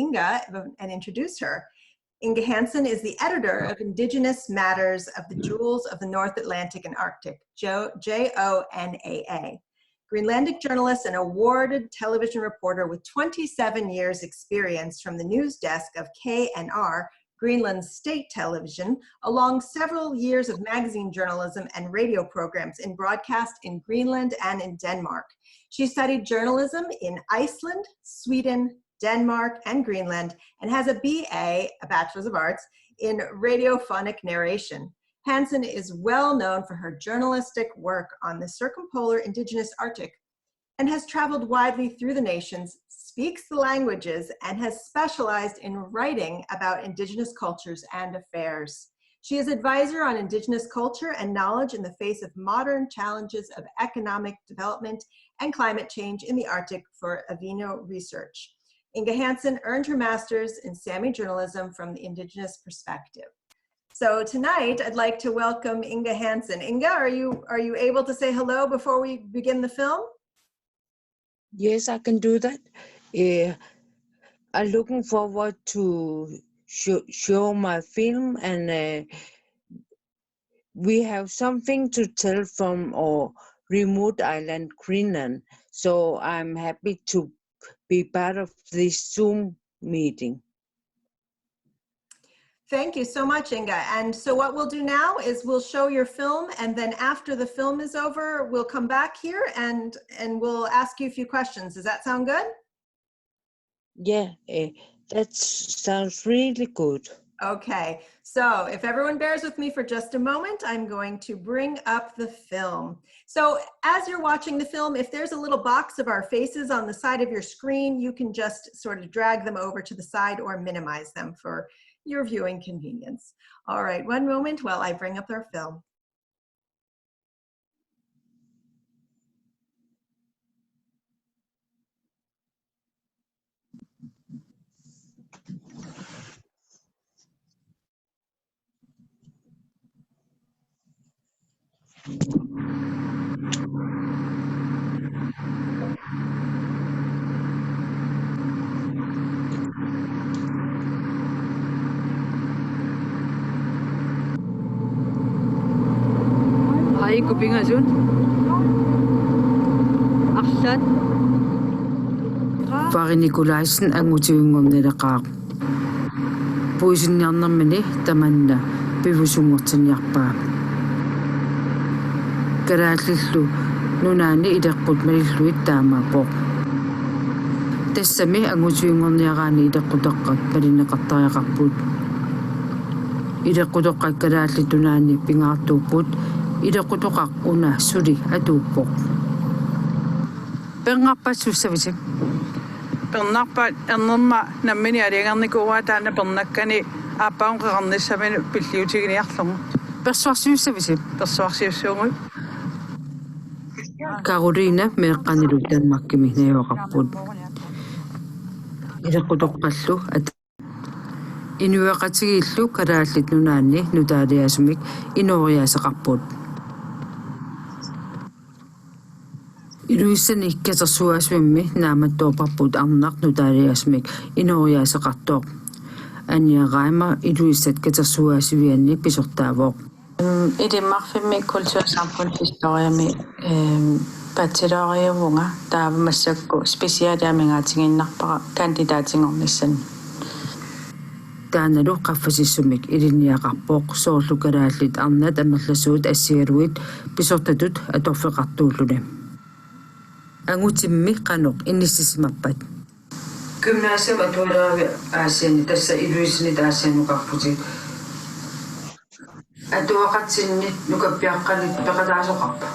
Inga and introduce her. Inga Hansen is the editor of Indigenous Matters of the Jewels of the North Atlantic and Arctic, JoNAA. Greenlandic journalist and awarded television reporter with 27 years experience from the news desk of KNR, Greenland's state television, along several years of magazine journalism and radio programs in broadcast in Greenland and in Denmark. She studied journalism in Iceland, Sweden, Denmark, and Greenland, and has a BA, a Bachelor's of Arts, in Radiophonic Narration. Hansen is well known for her journalistic work on the circumpolar Indigenous Arctic and has traveled widely through the nations, speaks the languages, and has specialized in writing about Indigenous cultures and affairs. She is advisor on Indigenous culture and knowledge in the face of modern challenges of economic development and climate change in the Arctic for Anvio Research. Inga Hansen earned her Masters in Sàmi Journalism from the Indigenous Perspective. So tonight, I'd like to welcome Inga Hansen. Inga, are you able to say hello before we begin the film? Yes, I can do that. I'm looking forward to show my film, and we have something to tell from our remote island, Greenland. So I'm happy to be part of this Zoom meeting. Thank you so much, Inga. And so what we'll do now is we'll show your film, and then after the film is over, we'll come back here and we'll ask you a few questions. Does that sound good? Yeah, that sounds really good. Okay, so if everyone bears with me for just a moment, I'm going to bring up the film. So as you're watching the film, if there's a little box of our faces on the side of your screen, you can just sort of drag them over to the side or minimize them for your viewing convenience. All right, one moment while I bring up our film. Hi, kupinga sun. Arsat. Fari Nikolaisen angutiungornilaqaaq. Puisinniarnermini tamanna pivusungortinniarpaa. Karaallillu nunaani ileqqut malilluit taamaapoq. Tassami angutiungorniaraani ileqqutaqqat palineqartariaqarput. Ileqqutoqqat karaallitunaani pingaartuupput. Ilequtoqaq una suli atuuppoq. Pernarpat sussavisi. Pernarpat ernerma nammini aliangarnikuwa taana pernakkani aapaunqeqarnissamini pilliutiginiarlugu. Persuasiussavisi. Persuasiussuungut. Carolina meeqqanilu Danmarkimi nayoqarput. Ilequtoqqallu at inuaqatigillu kalaallit nunaanni nutaaliasumik inuoriaseqarput. Iluissani ikkatersuasummi naamattuoparput arnaq nutaaliasumik inuoriaseqartoq. Aniaqaima iluissat katersuasivianni pisortaavoq. Idimmarfimmi kultursamfundshistoriami bacheloriuvunga taavamassakku spesiaaliamingaatiginnarpara kandidaatingornissan. Taanalu qaffasissumik iliniaqarpoq soorlu kalaallit arnat amerlasuut assigaluit pisortatut atorfeqartuulluni. Angutimmi qanoq innissisimappat. Gymnasium atualaavi aasiani tassa iluissini taassianuqarputit. Atuaqatsinni nukappiaqqalit peqataasoqarpa.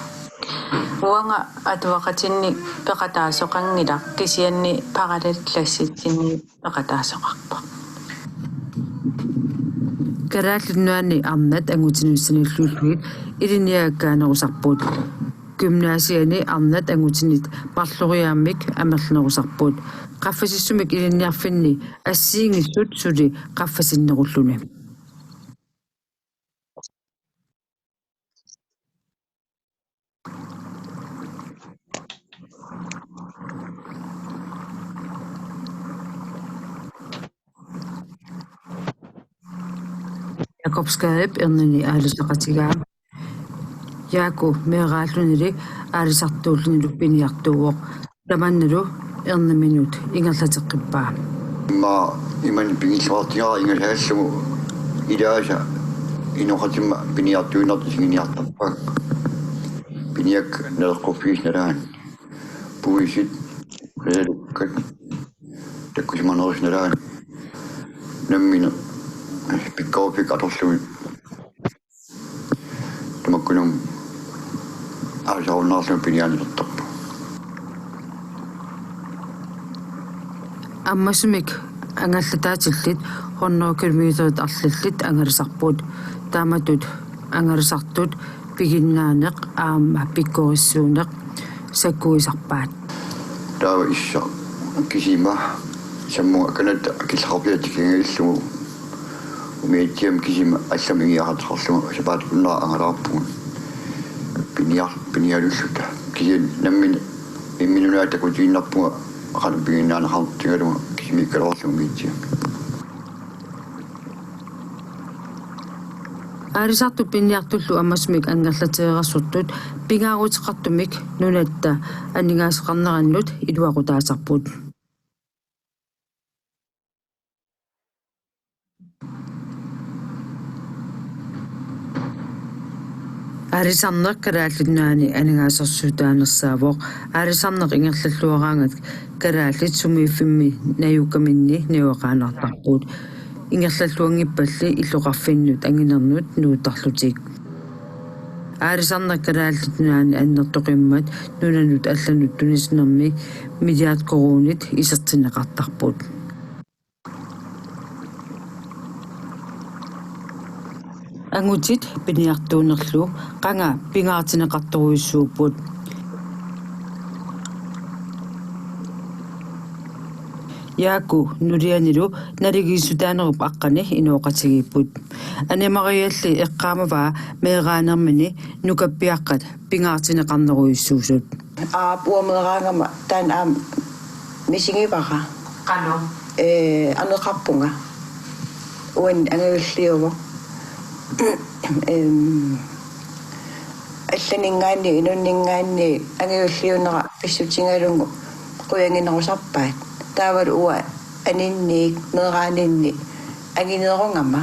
Uanga atuaqatinni peqataasoqangila kisianni parallelklassitsinni peqataasoqarpa. Karaallinnuanni arnat angutinuissanilluulluit iliniakkaanerusarput. Gymnasiani arnat angutinit parloriaammik amerlenerusarput. Qaffasissumik iliniarfinni assiingissut suli qaffasinnerulluni. Jakobskaib ernani aalisaqatigaa Jaaku meeraalunili aalisartuullunilu piniartuuvoq tamannalu ernaminut ingerlateqqippaa ma imani pingilluartigaa ingalhaassugu ilaasa inoqatimma piniartuinartu singiniartarpaa piniak naleqquffiisnalaan puisit reelukkat takkusimanerisnalaan nammina pikkaupik atorlumi tamakkunum aalisarunnaarlumi piniaanilertarpa аммасумик ангаллатааtillit 100 километрит арллит ангалисарпут тааматут ангалисартут пигиннаанеq аама пиккориссуунеq саккуисарпаат таава исса кисима саммуга каната килларпиатикингиллугу умиатиам кисима алламигиаратарлугу сапаатуннаа ангалаарпугу пиниалуллута кисин наммин имминунаата кутииннарпуга ахалу пигиннаанахартигалуга кисимиккалоорлугу миитсиам Aarisartu pinniartullu ammasmik angerlateerassurtut pingaaruteqartumik nunatta aningaaseqarnerannut iluaqutaasarput Aarisarneq kalaallinnaani aningaasersuutaanersaavoq aarisarneq ingerlalluaraangat kalaallit sumiiffimmi nayukaminni niuaqaanartarput ingerlalluangippalli illuqarfinnut anginernut nuutarlutik aarisarneq kalaallinnaani annertoqimmat nunanut allanut tunisnermi midiaat koruunit isertineqartarput angutit piniartuunerlu qanga pingaartineqartoruissuuput Jaaku nulianilu naligiissutaanerup aqqani inuoqatigiipput anemarialli eqqaamavaa meeraanermini nukappiaqqat pingaartineqarneruissuusut puameraangama taan misingivara qano aneqarpunga uan angaulliuvo алланингаани инуннингаани ангиуллиунера писсутингалунгу quyanginerusarpaat taawal uwa aninniik meeraanинни агинерungama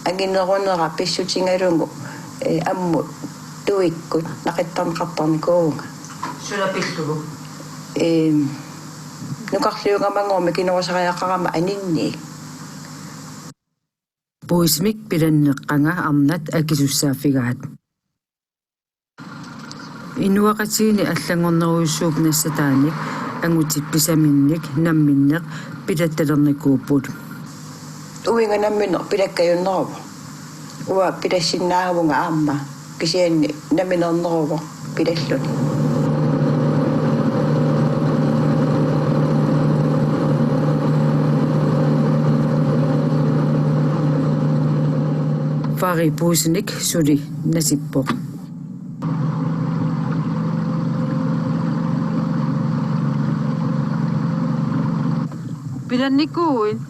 агинерунера писсутингалунгу амму туиккут нақиттарнеқартарникуунга сулапиллугу нукарлиунгамангорми кинерусариақарама анинниик Puismik pilanneqqanga arnat akisussaafigaat Inuaqatiini allangorneruissuup nassataanik angutit pisaminnik namminneq pilattalernikkuupput uinga namminner pilakkajunneruva uwa pilassinnaavunga aamma kisianni namminerneruva pilalluni Fari puisnik suli nasippo Pilannikuuin.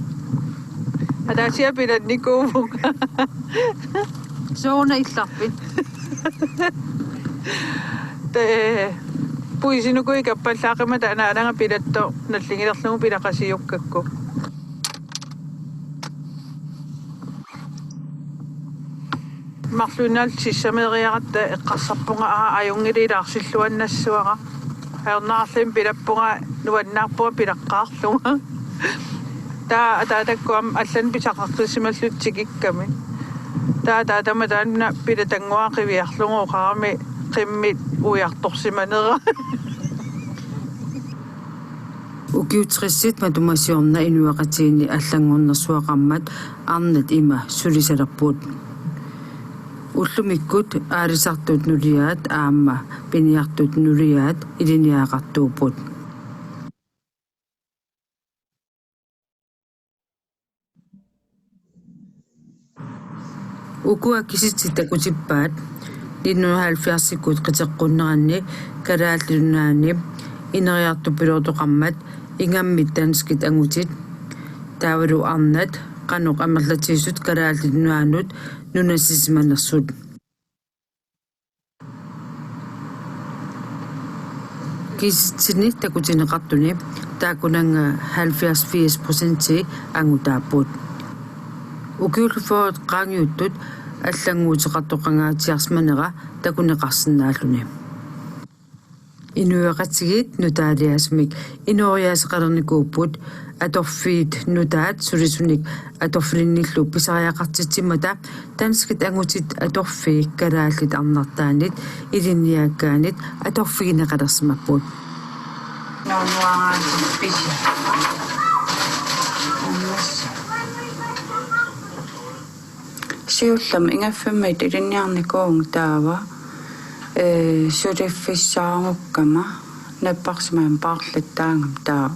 Atasia pilannikuuvun. Soona illarpit. Te puisinukuik appallaaqimata anaanga pilatto nallingilerlugu pilaqasiyukkakku. Marlunal sissameriaratta eqqarsarpunga ajungiliilaarsilluannassuara. Aernaarlin pilappunga nuannaarpunga pilaqqaarluga. Taatakkuam allan pisaqartisimallutsikikkami. Taatamatanna pilatanguaqiviarlugu qaarmi qimmit ujartorsimanera. Ukiutrissit matumasiorna inuaqatiini allangornersuaqarmat arnat ima sulisalerput Ullumikkut aarisartut nuliaat aamma piniartut nuliaat iliniaqartuuput Ukuakisitsitakutippaat 1970-ikkut qiteqqunneranni kalaallunaani ineriartupilortoqarmat ingammit tanskit angutit taavalu arnat qanoq amerlatisut kalaallinuanut nunasisimanersut kisitsini takutineqartuni taakunanga 70% angutaaput ukiullufoot qaangiuttut аллангуутеқартоқангаатиарсманера такунеқарсинааллуни инуеқатигит нутаалиасмик инориаасеқалерникууппут аторфиит нутаат сулисуник аторфлинниллу писариақартитсимата танскит ангутит аторфи калааллит арнартаанит илинниаккаанит аторфигинеқалерсимаппут нуангаатипписи сиуллам ингаффаммит илинниарникуун таава сулиффиссаарнгуккама наппарсимаан paarlattaangam taa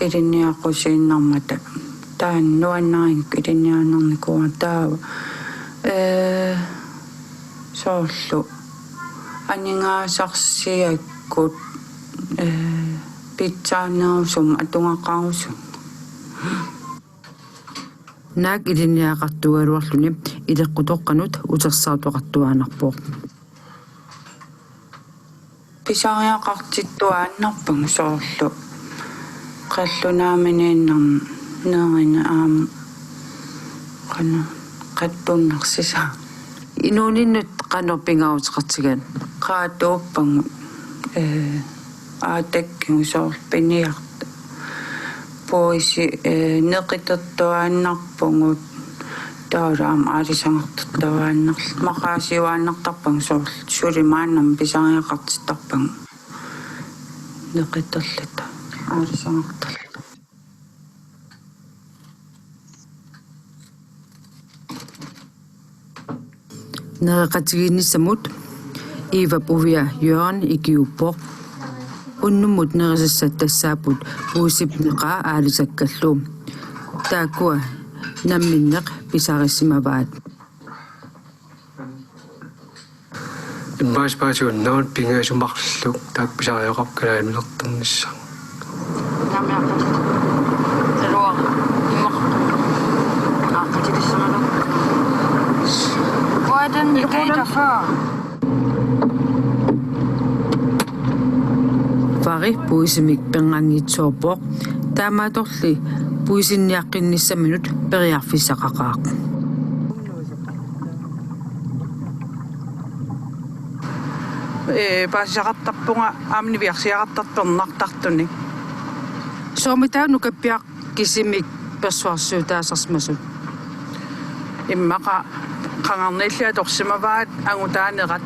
илинниаққусииннармата таан нуаннаринк илинниааннарникуа таава соорлу анингаасарсиаккут питсаанерусум атунгақарусум наак илинниақартугалуарлуни илеққутоққанут утерсаартоқартуаанарпоо писариақартиттуааннарпагу соорлу қаллунааминииннар нерина аама қана қаттуннарсиса инууниннут қанорпингаутеқартиган qaatuuppangу аатаккигу соор пиниарта поиси неқитерtuaannarpungут таалаам аалисангартуааннарл мақаасиуааннартарпангу соор сулимааннам писариақартиттарпангу неқитерлата аалисангартарл неқатигиинниссамут ива пувia Jørgen икиуппоқ уннуммут нерисассат тассаапут уусипнеқаа аалисаккаллу таакуа намминнеқ писариссимаваат иммааспаасууннаут пингаасумарллу таак писариоқаркалаанилертэрнisса Fari puisimik pengaangitsuorpoq taamaatorli puisinniaqqinnissaminut periarfissaqaqaaq паасиақартарпунга аамни виарсиақартарторнартартуни soomitaanu kappiaq kisimik persuarsuutaasarmasut иммақа қангарниллиа торсимаваат ангутаанерат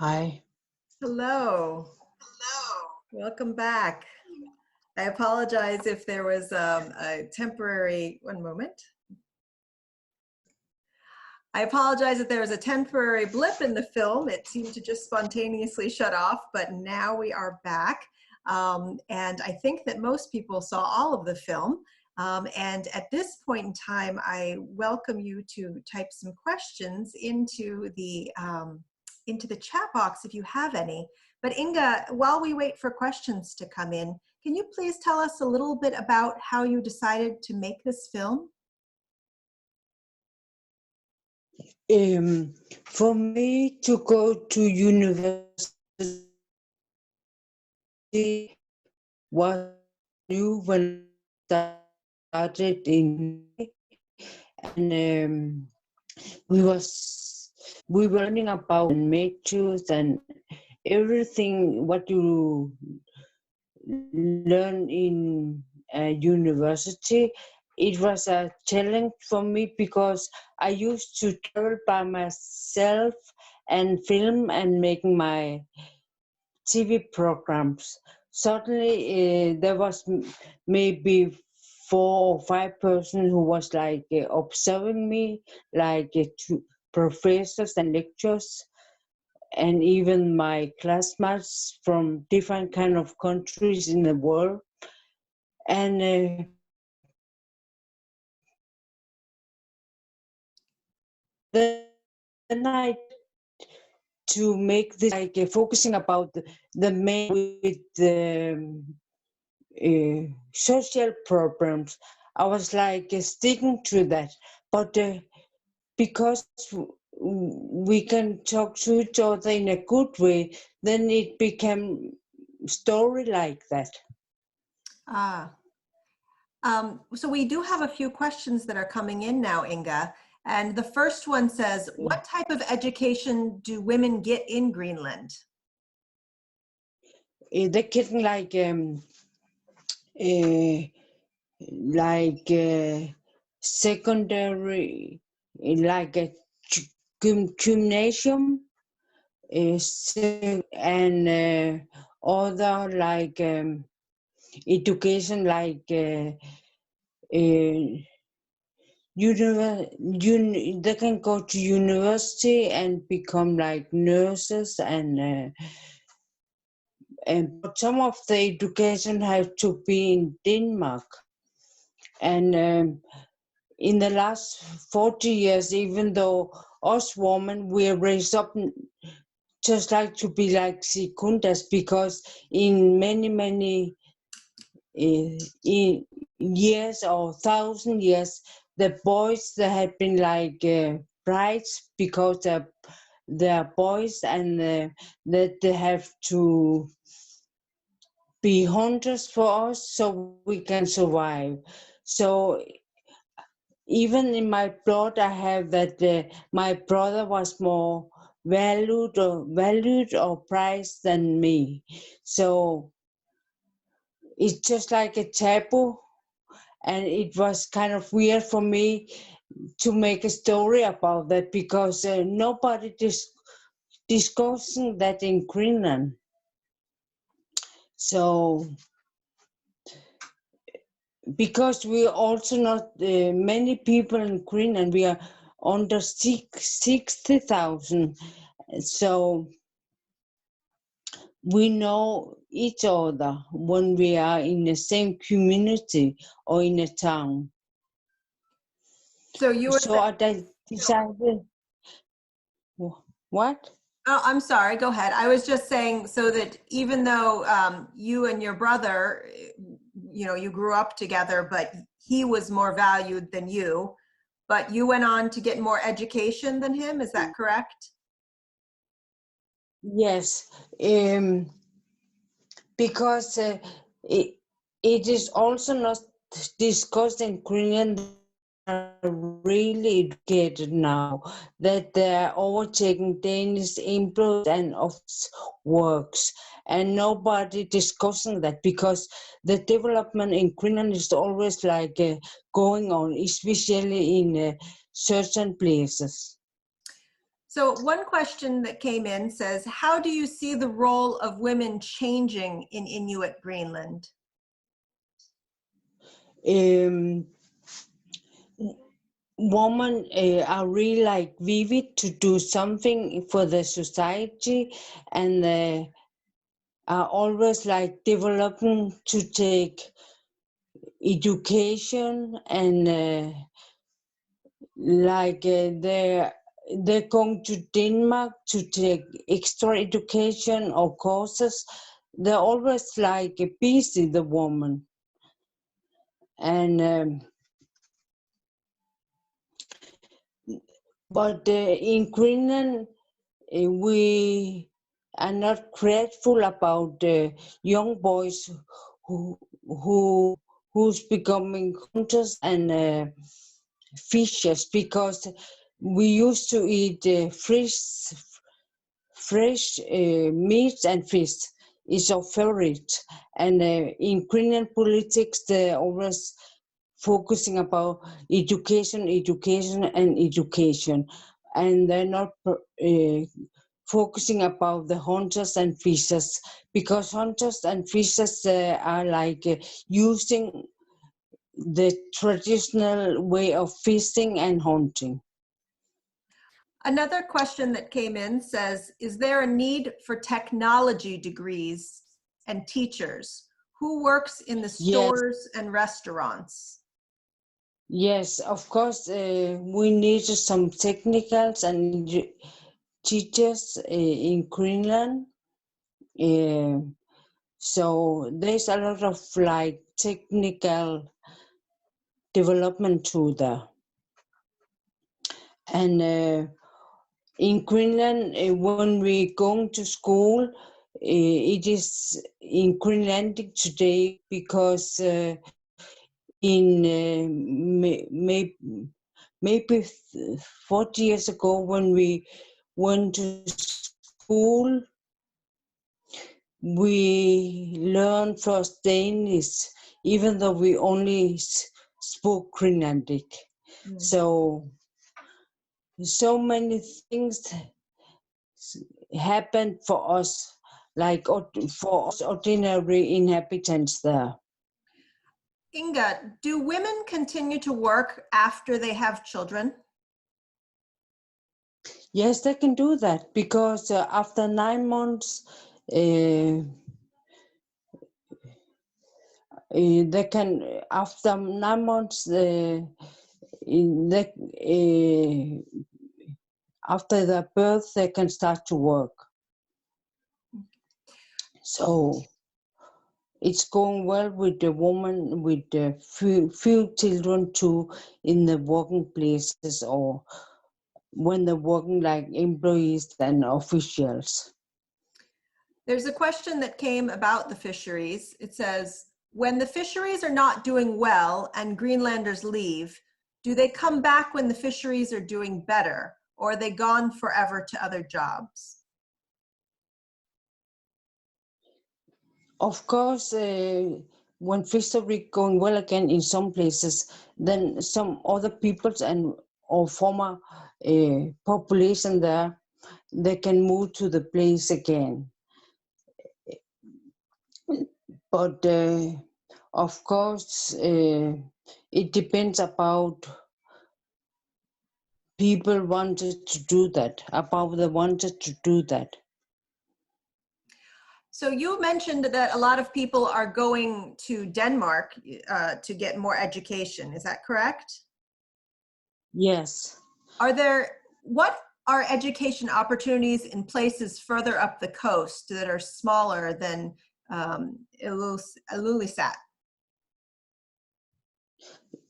Hi. Hello. Welcome back. I apologize if there was a temporary, one moment. I apologize if there was a temporary blip in the film. It seemed to just spontaneously shut off, but now we are back. And I think that most people saw all of the film. And at this point in time, I welcome you to type some questions into the chat box if you have any. But Inga, while we wait for questions to come in, can you please tell us a little bit about how you decided to make this film? For me to go to university was new when I started in, and we were learning about natures and everything what you learn in university. It was a challenge for me because I used to travel by myself and film and making my TV programs. Suddenly there was maybe 4 or 5 persons who was like observing me, like professors and lecturers, and even my classmates from different kind of countries in the world. And then I to make this like focusing about the main with the social problems. I was like sticking to that, but because we can talk to each other in a good way, then it became story like that. So we do have a few questions that are coming in now, Inga. And the first one says, what type of education do women get in Greenland? They're getting like secondary, like a gymnasium, and other like education, like they can go to university and become like nurses, and but some of the education have to be in Denmark. And in the last 40 years, even though us women, we're raised up just like to be like secundas, because in many in years or 1,000 years, the boys, they have been like brides because they're boys, and that they have to be hunters for us so we can survive. So even in my blood, I have that my brother was more valued or prized than me. So it's just like a taboo, and it was kind of weird for me to make a story about that, because nobody discussing that in Greenland. So because we are also not many people in Greenland, we are under 60,000, so we know each other when we are in the same community or in a town. So you were I decided, what? Oh, I'm sorry, go ahead. I was just saying, so that even though you and your brother, you grew up together, but he was more valued than you, but you went on to get more education than him, is that correct? Yes, because it is also not discussed in Greenland, are really educated now, that they're overtaking Danish influence and of works, and nobody discussing that, because the development in Greenland is always like going on, especially in certain places. So one question that came in says, how do you see the role of women changing in Inuit Greenland? Women are really like vivid to do something for the society, and are always like developing to take education, and they're going to Denmark to take extra education or courses. They're always like busy, the woman. And but in Greenland, we are not grateful about young boys who's becoming hunters and fishers, because we used to eat fresh meat and fish. Is our favorite. And in Greenland politics, they're always focusing about education, and they're not focusing about the hunters and fishers, because hunters and fishers are like using the traditional way of fishing and hunting. Another question that came in says, is there a need for technology degrees and teachers? Who works in the stores and restaurants? Yes, of course, we need some technicals and teachers in Greenland. So there's a lot of like technical development to there. And in Greenland, when we going to school, it is in Greenlandic today because in maybe 40 years ago when we went to school, we learned first Danish, even though we only spoke Greenlandic. So many things happened for us, like for us ordinary inhabitants there. Inga, do women continue to work after they have children? Yes, they can do that because after 9 months, they can, after 9 months, after their birth, they can start to work. So it's going well with the woman with the few children too in the working places or when they're working like employees and officials. There's a question that came about the fisheries. It says, when the fisheries are not doing well and Greenlanders leave, do they come back when the fisheries are doing better, or are they gone forever to other jobs? Of course, when fishery going well again in some places, then some other peoples and or former population there, they can move to the place again. But of course, it depends about people wanted to do that, about they wanted to do that. So you mentioned that a lot of people are going to Denmark to get more education. Is that correct? Yes. What are education opportunities in places further up the coast that are smaller than Ilulissat?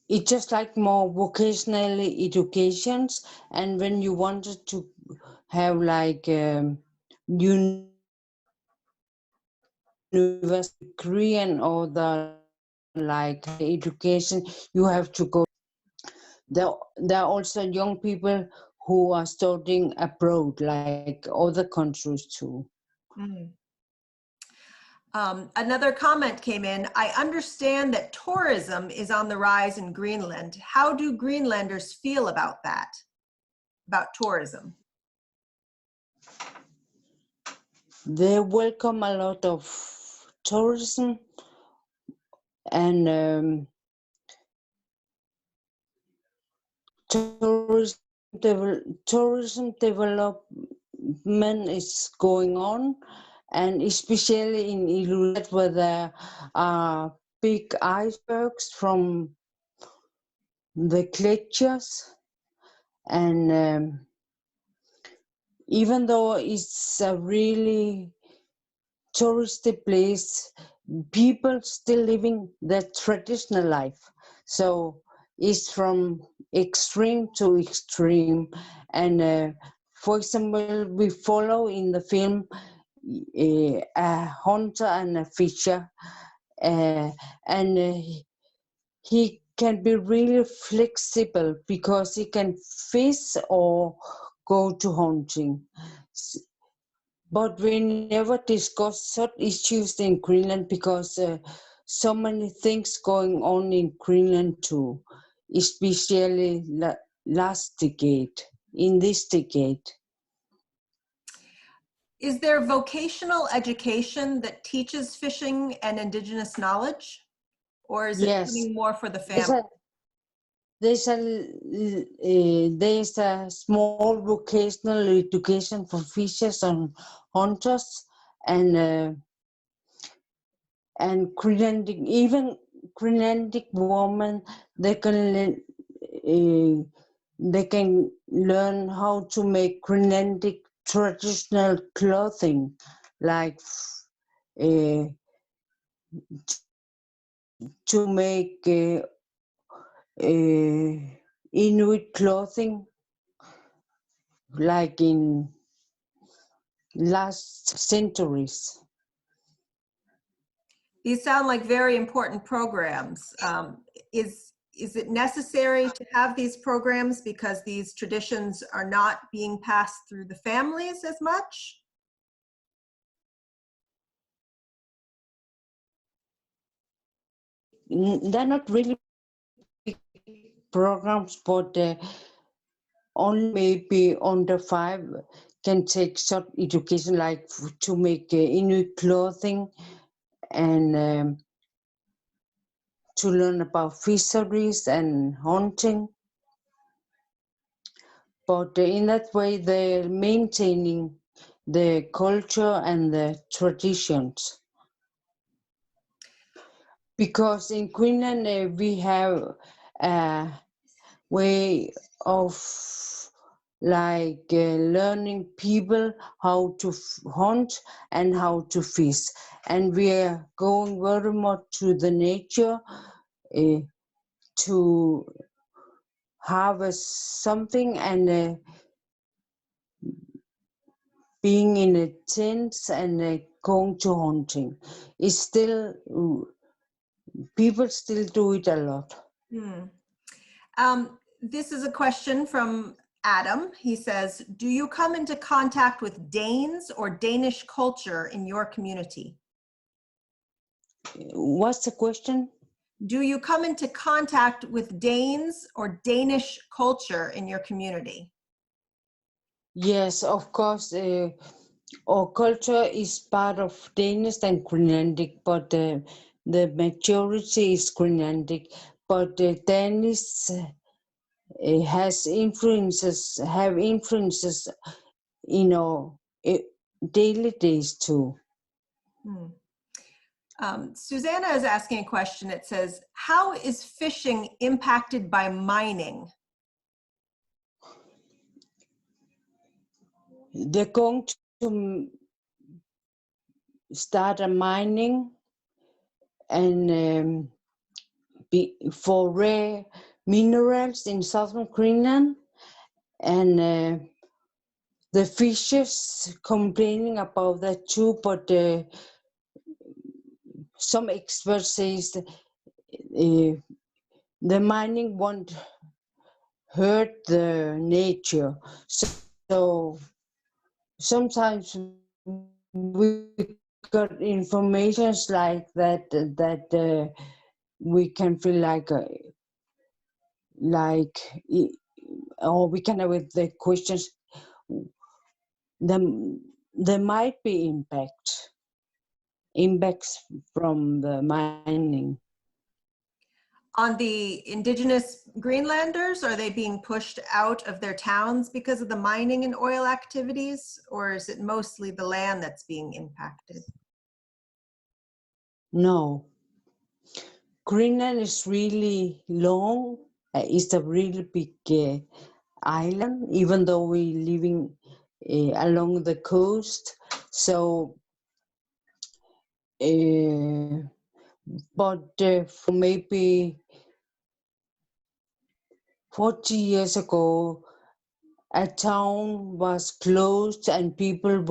It's just like more vocational educations, and when you wanted to have like university degree and all the like education, you have to go. There are also young people who are studying abroad, like other countries too. Mm. Another comment came in. I understand that tourism is on the rise in Greenland. How do Greenlanders feel about that, about tourism? They welcome a lot of tourism, and tourism development is going on, and especially in Inuit where there are big icebergs from the glaciers, and even though it's a really touristy place, people still living their traditional life. So it's from extreme to extreme. And for example, we follow in the film a hunter and a fisher, and he can be really flexible because he can fish or go to hunting. But we never discuss such issues in Greenland because so many things going on in Greenland too, especially last decade, in this decade. Is there vocational education that teaches fishing and indigenous knowledge? Or is it something more for the family? there's a small vocational education for fishers and hunters, and Greenlandic, even Greenlandic women, they can learn how to make Greenlandic traditional clothing, like to make Inuit clothing, like in last centuries. These sound like very important programs. Is it necessary to have these programs because these traditions are not being passed through the families as much? They're not really big programs, but only maybe under 5 can take short education, like to make Inuit clothing and to learn about fisheries and hunting. But in that way, they're maintaining the culture and the traditions. Because in Greenland, we have a way of learning people how to hunt and how to fish. And we are going very much to the nature to harvest something, and being in a tent and going to hunting. It's still, people still do it a lot. This is a question from Adam. He says, do you come into contact with Danes or Danish culture in your community? What's the question? Do you come into contact with Danes or Danish culture in your community? Yes, of course. Our culture is part of Danish and Greenlandic, but the majority is Greenlandic. But the Danish have influences in our daily days too. Susanna is asking a question. It says, how is fishing impacted by mining? They're going to start a mining and for rare minerals in southern Greenland, and the fishers complaining about that too, but some experts say the mining won't hurt the nature. So sometimes we got informations like that we can feel or we can have with the questions. There might be impacts from the mining. On the indigenous Greenlanders, are they being pushed out of their towns because of the mining and oil activities, or is it mostly the land that's being impacted? No. Greenland is really long. It's a really big island, even though we're living along the coast. So, but for maybe 40 years ago, a town was closed and people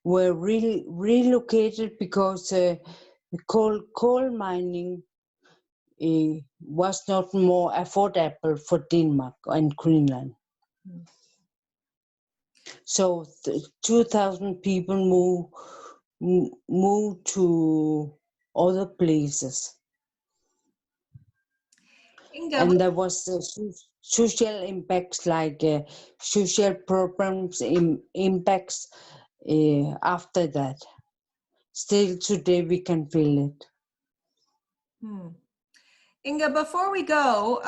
were really relocated because coal mining was not more affordable for Denmark and Greenland. So 2,000 people moved to other places. Inga, And there was social impacts, like social programs impacts after that. Still today we can feel it. Inga, before we go,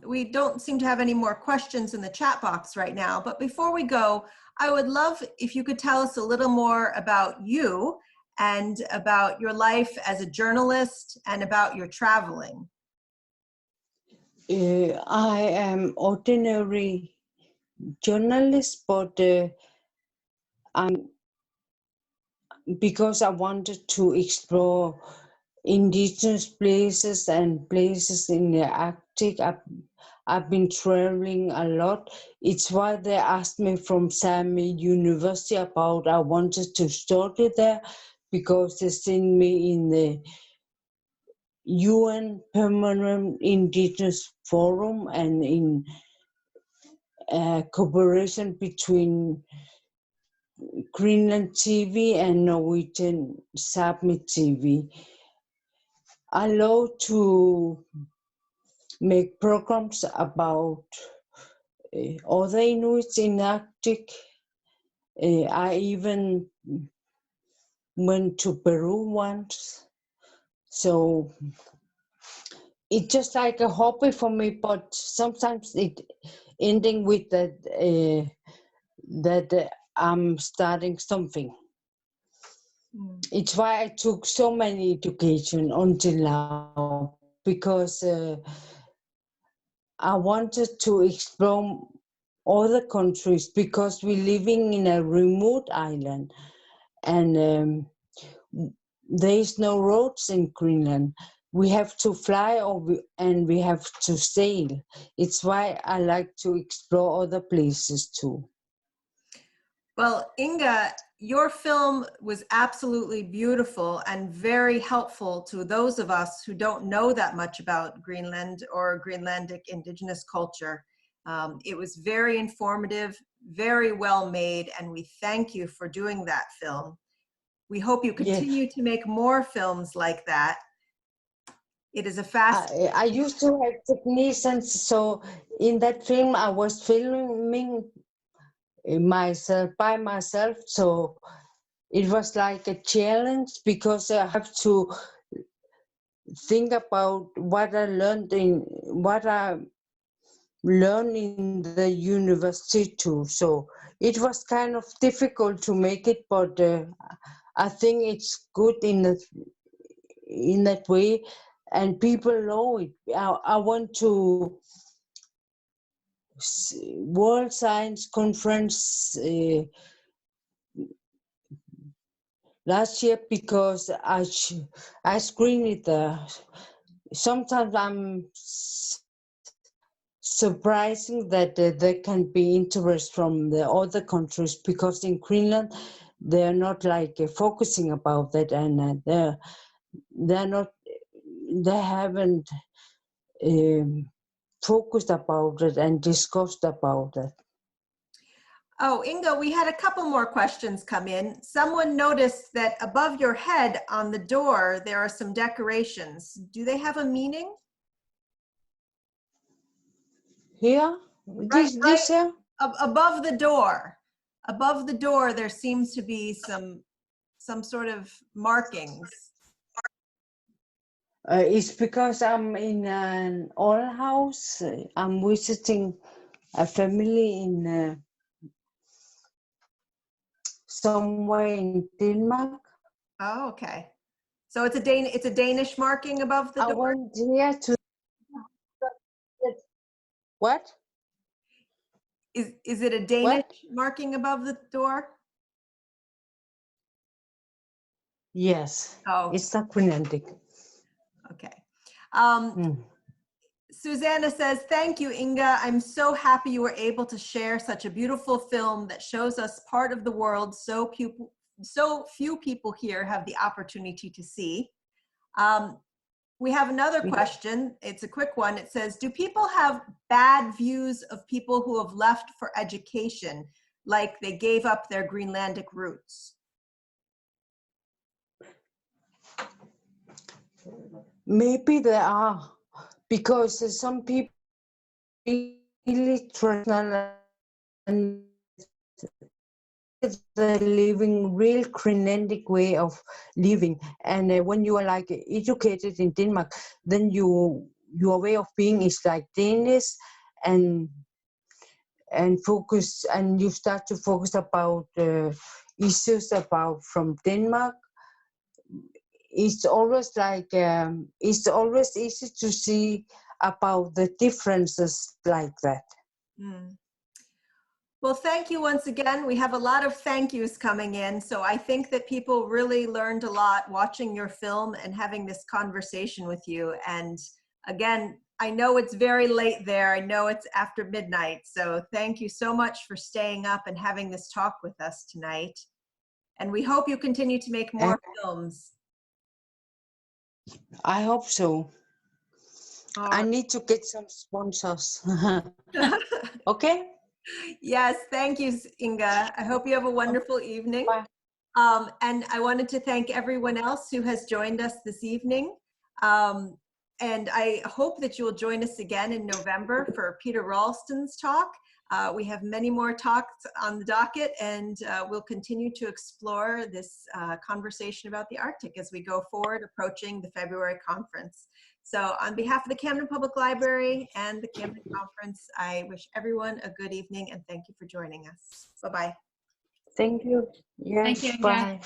we don't seem to have any more questions in the chat box right now, but before we go, I would love if you could tell us a little more about you and about your life as a journalist and about your traveling. I am ordinary journalist, but because I wanted to explore indigenous places and places in the Arctic, I've been traveling a lot. It's why they asked me from Sàmi University about I wanted to study there, because they sent me in the UN Permanent Indigenous Forum and in cooperation between Greenland TV and Norwegian Sàmi TV. I love to make programs about other Inuits in Arctic. I even went to Peru once. So it's just like a hobby for me, but sometimes it ending with that I'm starting something. It's why I took so many education until now, because I wanted to explore other countries, because we're living in a remote island and there is no roads in Greenland. We have to fly and we have to sail. It's why I like to explore other places too. Well, Inga, your film was absolutely beautiful and very helpful to those of us who don't know that much about Greenland or Greenlandic Indigenous culture. It was very informative, very well made, and we thank you for doing that film. We hope you continue to make more films like that. It is a fast... I used to have technicians, so in that film I was filming myself by myself, so it was like a challenge, because I have to think about what I learned in the university too. So it was kind of difficult to make it, but I think it's good in that way, and people know it. I went to World Science Conference last year because I screened it there. Sometimes I'm surprising that there can be interest from the other countries, because in Greenland they're not like focusing about that, and they haven't focused about it and discussed about it. Oh, Inga, we had a couple more questions come in. Someone noticed that above your head on the door, there are some decorations. Do they have a meaning? Here? This here? Above the door. Above the door, there seems to be some sort of markings. It's because I'm in an old house. I'm visiting a family in somewhere in Denmark. Oh, okay. So it's a Danish marking above the door? I went here to... What? Is it a Danish marking above the door? Yes. Oh. It's not Greenlandic. Okay. Susanna says, thank you, Inga. I'm so happy you were able to share such a beautiful film that shows us part of the world so few people here have the opportunity to see. We have another question. It's a quick one. It says, do people have bad views of people who have left for education, like they gave up their Greenlandic roots? Maybe there are, because some people really traditional and they're living real Greenlandic way of living. And when you are like educated in Denmark, then you your way of being is like Danish, and focus, and you start to focus about issues about from Denmark. It's always like it's always easy to see about the differences like that. Well, thank you once again. We have a lot of thank yous coming in. So I think that people really learned a lot watching your film and having this conversation with you. And again, I know it's very late there. I know it's after midnight. So thank you so much for staying up and having this talk with us tonight. And we hope you continue to make more films. I hope so. I need to get some sponsors. Okay? Yes, thank you, Inga. I hope you have a wonderful evening. Bye. And I wanted to thank everyone else who has joined us this evening. And I hope that you will join us again in November for Peter Ralston's talk. We have many more talks on the docket, and we'll continue to explore this conversation about the Arctic as we go forward, approaching the February conference. So on behalf of the Camden Public Library and the Camden Conference, I wish everyone a good evening and thank you for joining us. Bye-bye. Thank you. Yes, Thank you, Inga. bye.